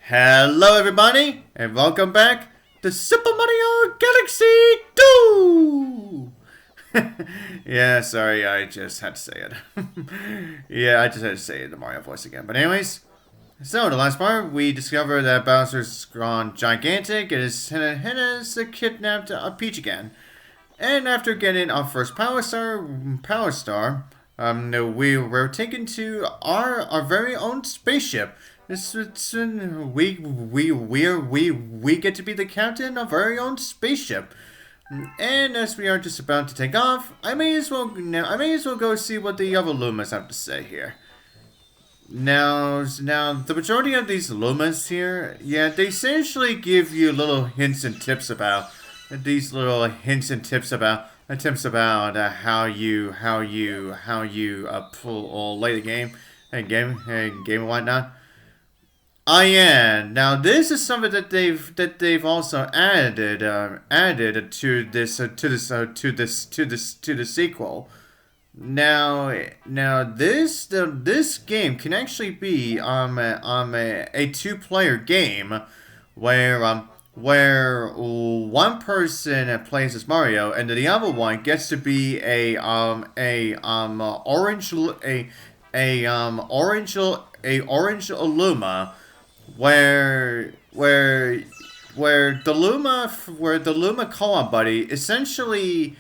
Hello everybody, and welcome back to Super Mario Galaxy 2! Yeah, sorry, I just had to say it. Yeah, I just had to say it in the Mario voice again. But anyways, so the last part, we discovered that Bowser's gone gigantic and has kidnapped Peach again. And after getting our first Power Star, we were taken to our very own spaceship. We get to be the captain of our very own spaceship. And as we are just about to take off, I may as well go see what the other Lumas have to say here. Now the majority of these Lumas here, yeah, they essentially give you little hints and tips about how you pull or lay the game and whatnot. Yeah. Now this is something that they've also added to the sequel. Now this game can actually be a two-player game where one person plays as Mario and the other one gets to be orange Luma, where the Luma co-op buddy essentially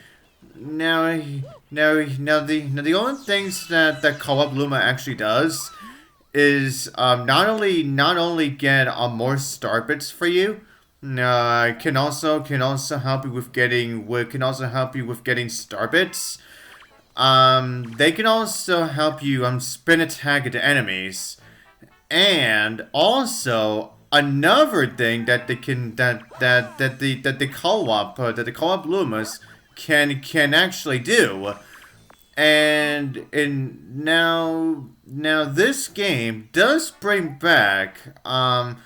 now the only things that co-op Luma actually does is not only get more star bits for you, can also help you with getting star bits. They can also help you spin attack into enemies. And also another thing that the co-op Lumas can actually do, and now this game does bring back a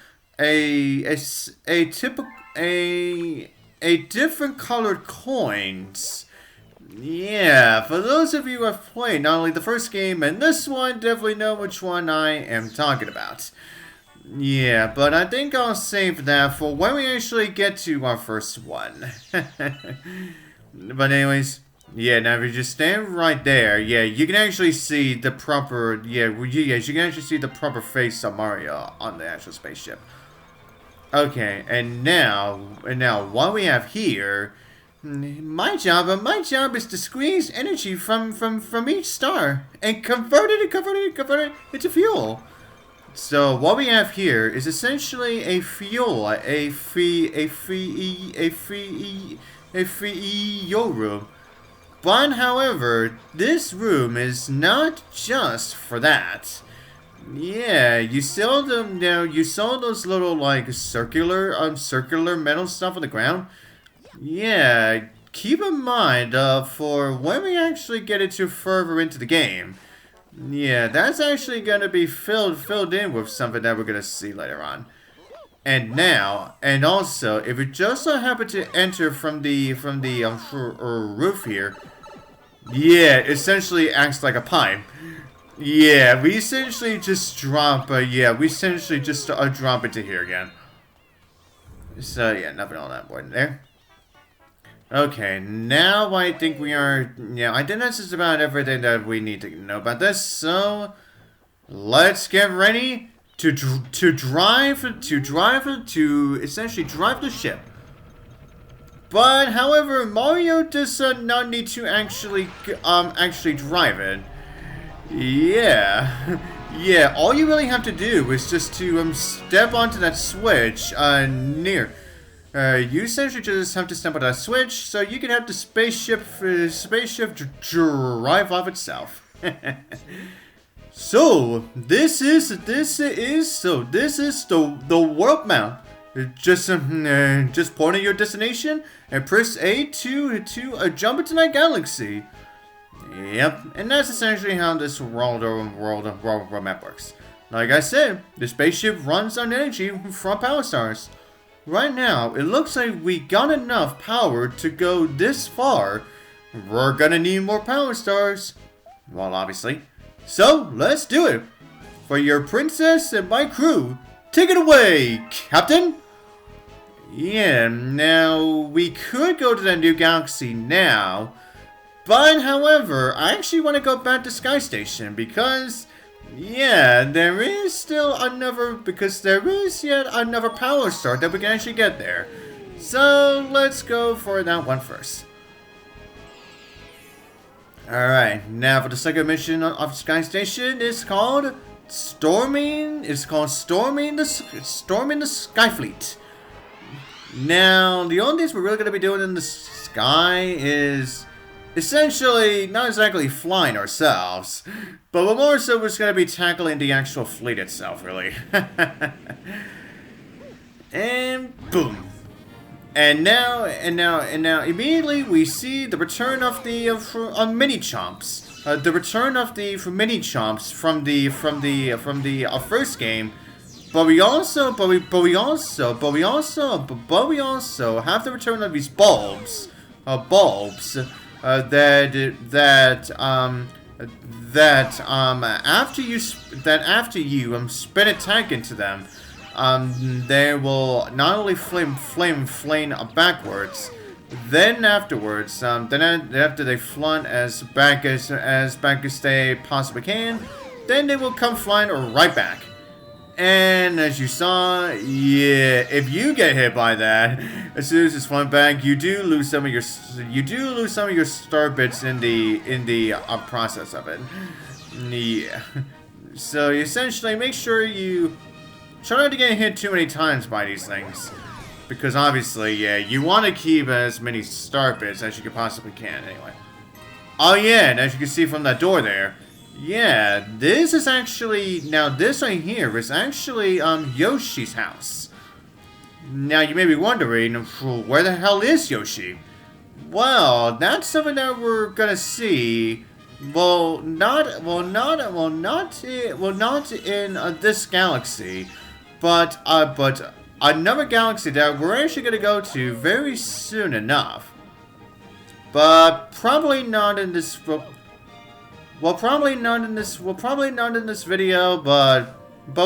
different colored coins. Yeah, for those of you who have played not only the first game and this one, definitely know which one I am talking about. Yeah, but I think I'll save that for when we actually get to our first one. But anyways, yeah, now if you just stand right there, yeah, you can actually see the proper, you can actually see the proper face of Mario on the actual spaceship. Okay, and now what we have here. My job is to squeeze energy from each star and convert it into fuel. So what we have here is essentially a fuel room. But however, this room is not just for that. Yeah, you saw those little like circular metal stuff on the ground. Yeah, keep in mind, for when we actually get into further into the game, yeah, that's actually going to be filled in with something that we're going to see later on. And also, if you just so happen to enter from the roof here, yeah, it essentially acts like a pipe. Yeah, we essentially just drop, drop into here again. So yeah, nothing all that important there. Okay, now I think we are, I think that's just about everything that we need to know about this, so let's get ready to essentially drive the ship. But however, Mario does not need to actually drive it. Yeah. Yeah, all you really have to do is just to step onto that switch near. You essentially just have to step on that switch, so you can have the spaceship drive off itself. So this is the world map. Just point at your destination and press A to jump into that galaxy. Yep, and that's essentially how this world map works. Like I said, the spaceship runs on energy from power stars. Right now, it looks like we got enough power to go this far. We're gonna need more power stars. Well, obviously. So, let's do it. For your princess and my crew, Take it away, Captain! Yeah, now, we could go to the new galaxy now, but however, I actually want to go back to Sky Station because, yeah, there is yet another power star that we can actually get there. So, let's go for that one first. Alright, now for the second mission of Sky Station, it's called Storming the Skyfleet. Now, the only things we're really going to be doing in the sky is essentially not exactly flying ourselves, but we're more so just going to be tackling the actual fleet itself, really. And boom. And now, immediately we see the return of the Mini Chomps. The return of the Mini Chomps from the first game. But we also have the return of these bulbs. After you spin a tank into them, they will not only flame backwards, then afterwards, after they flaunt as back as they possibly can, then they will come flying right back. And as you saw, yeah, if you get hit by that, as soon as it's flying back, you do lose some of your star bits in the process of it. Yeah. So essentially, make sure you try not to get hit too many times by these things. Because obviously, yeah, you want to keep as many star bits as you possibly can, anyway. Oh yeah, and as you can see from that door there, yeah, this is actually, now this right here is actually, Yoshi's house. Now you may be wondering, where the hell is Yoshi? Well, that's something that we're gonna see. Not in this galaxy, but another galaxy that we're actually gonna go to very soon enough. But probably not in this. Well, probably not in this video, but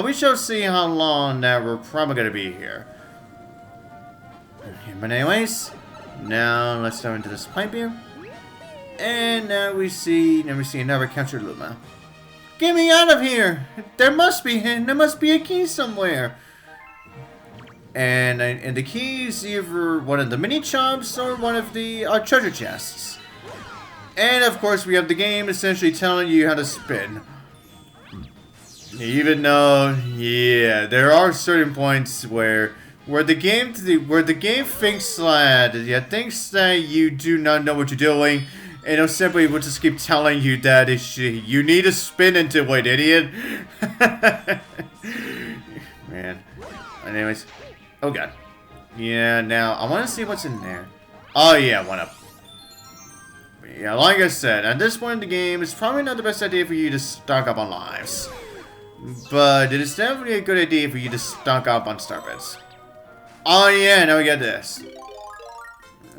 we shall see how long that we're probably gonna be here. But anyways, now let's dive into this pipe here. And now we see another captured Luma. Get me out of here! There must be a key somewhere. And the key is either one of the Mini Chomps or one of the treasure chests. And of course, we have the game essentially telling you how to spin. Even though, yeah, there are certain points where the game thinks that you do not know what you're doing, and it'll simply will just keep telling you that you need to spin into it, idiot. Man. Anyways, oh god. Yeah, now I want to see what's in there. Oh yeah, one up. Yeah, like I said, at this point in the game, it's probably not the best idea for you to stock up on lives. But it is definitely a good idea for you to stock up on star bits. Oh yeah, now we got this.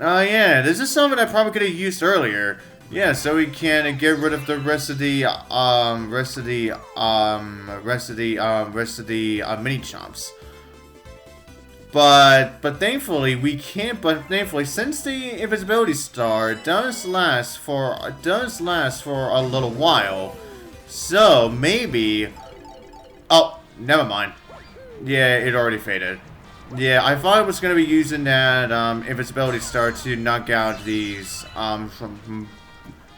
Oh yeah, this is something I probably could have used earlier. Yeah, so we can get rid of the rest of the mini chomps. But thankfully we can't. But thankfully, since the invisibility star does last for a little while, so maybe. Oh, never mind. Yeah, it already faded. Yeah, I thought I was gonna be using that invisibility star to knock out these from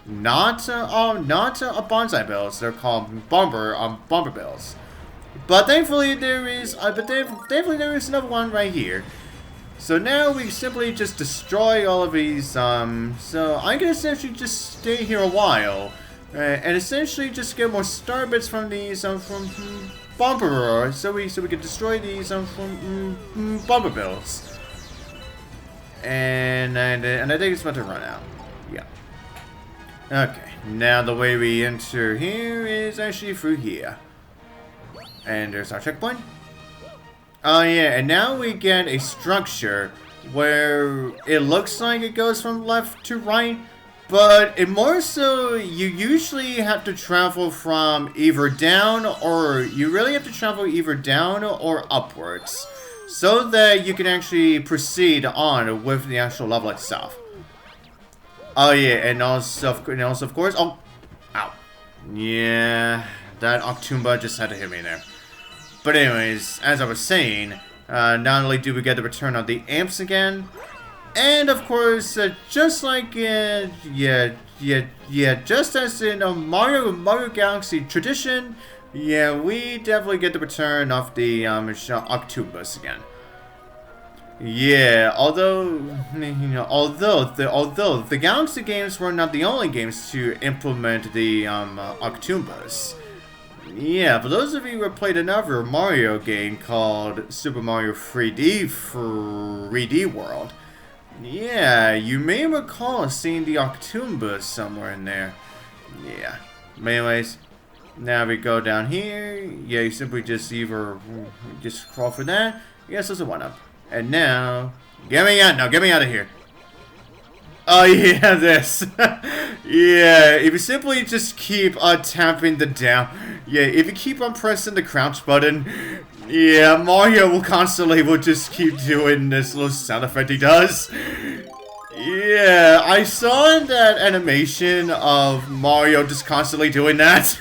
not bonsai bills. They're called bomber bills. But thankfully there is another one right here. So now we simply just destroy all of these. So I can essentially just stay here a while, and essentially just get more star bits from these from bomber, so we can destroy these from bomber bills. And I think it's about to run out. Yeah. Okay. Now the way we enter here is actually through here. And there's our checkpoint. Oh yeah, and now we get a structure where it looks like it goes from left to right, But it more so, you usually have to travel from either down, or you really have to travel either down or upwards, so that you can actually proceed on with the actual level itself. Oh yeah, and also of course, oh, ow. Yeah, that Octumba just had to hit me there. But anyways, as I was saying, not only do we get the return of the amps again, and of course, just like just as in a Mario Galaxy tradition, yeah, we definitely get the return of the Octopus again. Yeah, although the Galaxy games were not the only games to implement the Octopus. Yeah, for those of you who have played another Mario game called Super Mario 3D World, yeah, you may recall seeing the Octopus somewhere in there. Yeah. But anyways, now we go down here. Yeah, you simply just either just crawl for that. Yes, there's a 1-up. And now, get me out! Now, get me out of here. Oh yeah, this. Yeah, if you simply just keep tapping the down. Yeah, if you keep on pressing the crouch button. Yeah, Mario will just keep doing this little sound effect he does. Yeah, I saw that animation of Mario just constantly doing that.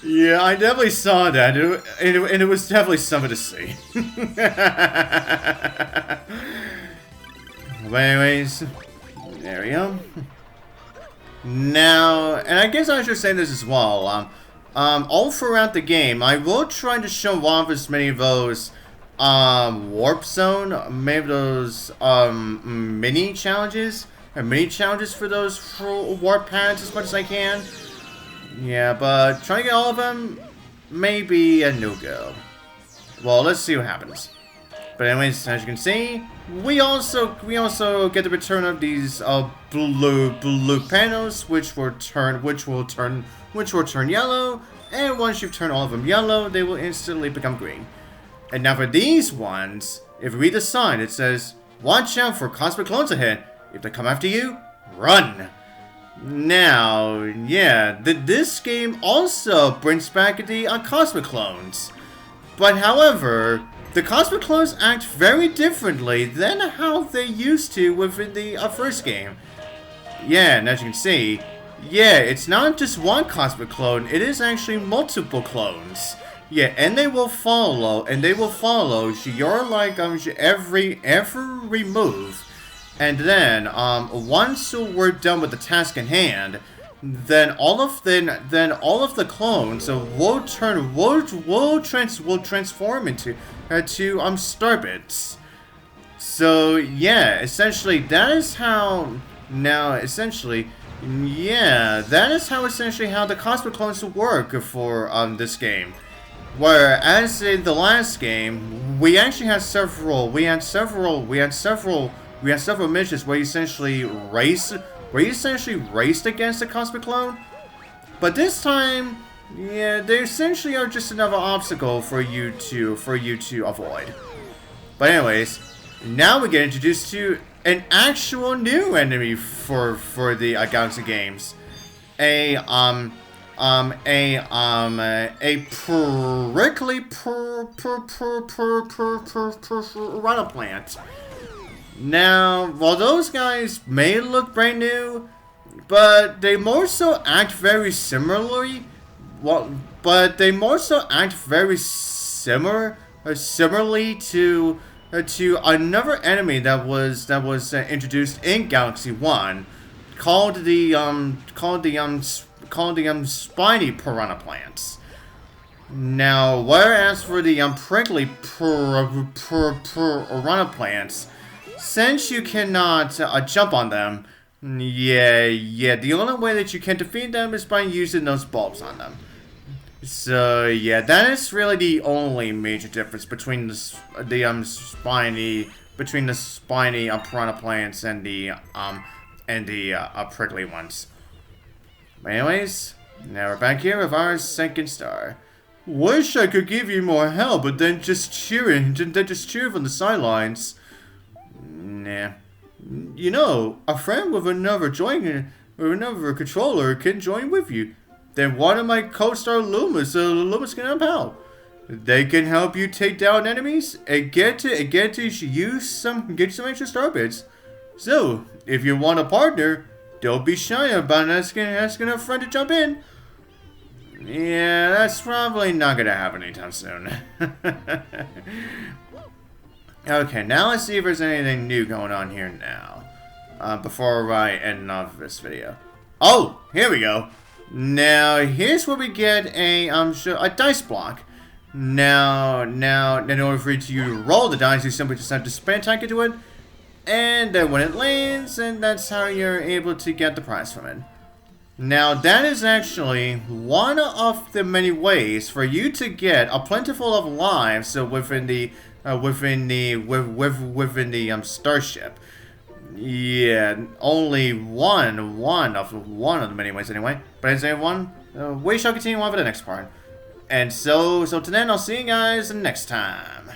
Yeah, I definitely saw that, and it was definitely something to see. But anyways, there we go. Now, and I guess I should say this as well, all throughout the game, I will try to show off as many of those, warp zone, maybe those, mini challenges for those warp pads as much as I can. Yeah, but trying to get all of them may be a no-go. Well, let's see what happens. But anyways, as you can see, we also get the return of these blue panels, which will turn yellow, and once you've turned all of them yellow, they will instantly become green. And now for these ones, if you read the sign, it says, "Watch out for cosmic clones ahead. If they come after you, run." Now, yeah, this game also brings back the cosmic clones, but however, the cosmic clones act very differently than how they used to within the first game. Yeah, and as you can see, yeah, it's not just one cosmic clone, it is actually multiple clones. Yeah, and they will follow your every move. And then, once we're done with the task in hand, then all of the clones will transform into starbits. So yeah, essentially that is how how the cosmic clones work for this game. Whereas in the last game, we actually had several missions where you essentially raced against the cosmic clone. But this time, yeah, they essentially are just another obstacle for you to avoid. But anyways, now we get introduced to an actual new enemy for the Galaxy games. A prickly piranha plant. Now, while those guys may look brand new, but they more so act very similarly. Similarly to another enemy that was introduced in Galaxy 1, called the spiny piranha plants. Now, whereas for the prickly piranha plants, since you cannot jump on them, the only way that you can defeat them is by using those bulbs on them. So yeah, that is really the only major difference between the spiny piranha plants and the prickly ones. But anyways, now we're back here with our second star. Wish I could give you more help, but then just cheering, then just cheer from the sidelines. Nah. You know, a friend with another controller can join with you. Then one of my co-star Lumas, Lumas can help out. They can help you take down enemies and get to use some extra star bits. So, if you want a partner, don't be shy about asking a friend to jump in. Yeah, that's probably not gonna happen anytime soon. Okay, now let's see if there's anything new going on here now. Before I end off this video. Oh, here we go. Now, here's where we get a dice block. Now, in order for you to roll the dice, you simply just have to spin attack into it. And then when it lands, and that's how you're able to get the prize from it. Now, that is actually one of the many ways for you to get a plentiful of lives within the starship. Yeah, only one of the many ways anyway. But as everyone, we shall continue on for the next part. And so till then, I'll see you guys next time.